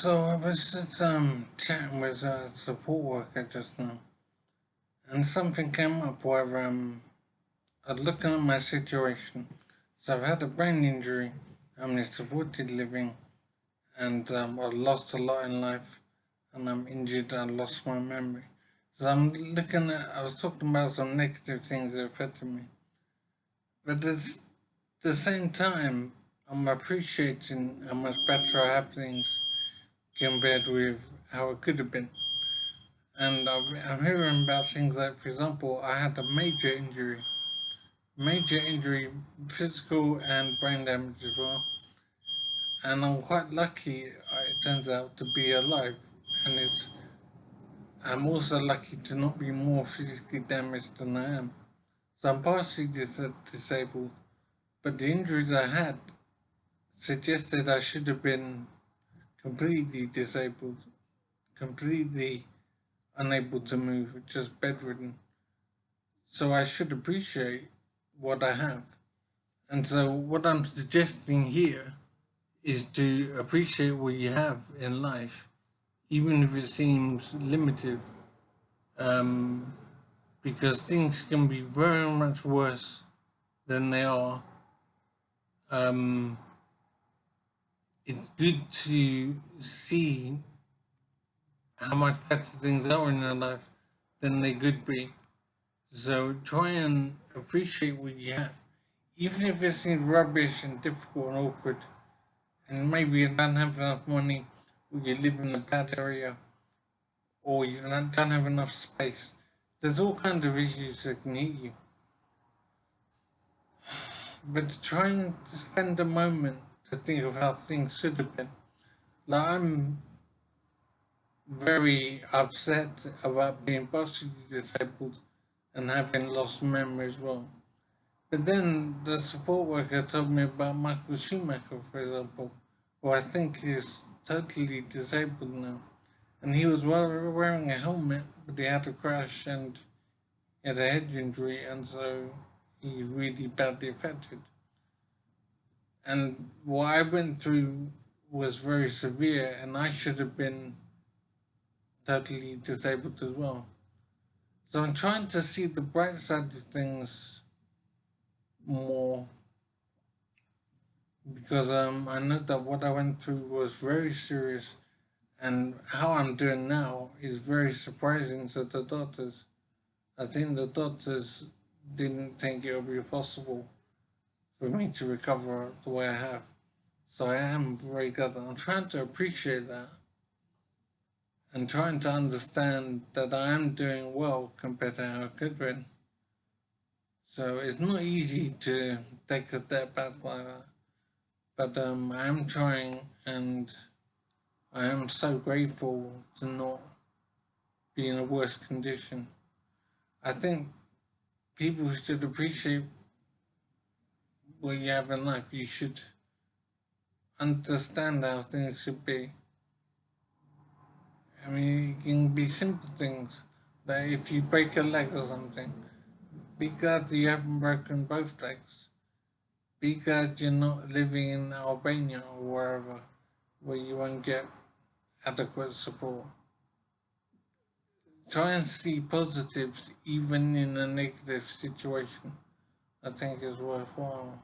So I was just chatting with a support worker just now, and something came up where I was looking at my situation. So I've had a brain injury. I'm in supported living, and I've lost a lot in life, and I'm injured. And I lost my memory. So I'm looking at. I was talking about some negative things that affected me, but at the same time, I'm appreciating how much better I have things compared with how it could have been. And I'm hearing about things like, for example, I had a major injury, physical and brain damage as well. And I'm quite lucky, it turns out, to be alive. And I'm also lucky to not be more physically damaged than I am. So I'm partially disabled, but the injuries I had suggested I should have been completely disabled, completely unable to move, just bedridden. So I should appreciate what I have. And so what I'm suggesting here is to appreciate what you have in life, even if it seems limited, um, because things can be very much worse than they are. Um, it's good to see how much better things are in your life than they could be. So try and appreciate what you have, even if it seems rubbish and difficult and awkward, and maybe you don't have enough money, or you live in a bad area, or you don't have enough space. There's all kinds of issues that can hit you. But trying to spend a moment to think of how things should have been. Like, I'm very upset about being partially disabled and having lost memory as well. But then the support worker told me about Michael Schumacher, for example, who I think is totally disabled now. And he was wearing a helmet, but he had a crash and he had a head injury, and so he's really badly affected. And what I went through was very severe, and I should have been totally disabled as well. So I'm trying to see the bright side of things more, because I know that what I went through was very serious, and how I'm doing now is very surprising to the doctors. I think the doctors didn't think it would be possible for me to recover the way I have. So I am very glad. I'm trying to appreciate that and trying to understand that I am doing well compared to how I could have been. So it's not easy to take a step back like that. But I am trying, and I am so grateful to not be in a worse condition. I think people should appreciate what you have in life. You should understand how things should be. I mean, it can be simple things. That if you break a leg or something, be glad that you haven't broken both legs. Be glad you're not living in Albania or wherever, where you won't get adequate support. Try and see positives even in a negative situation. I think is worthwhile.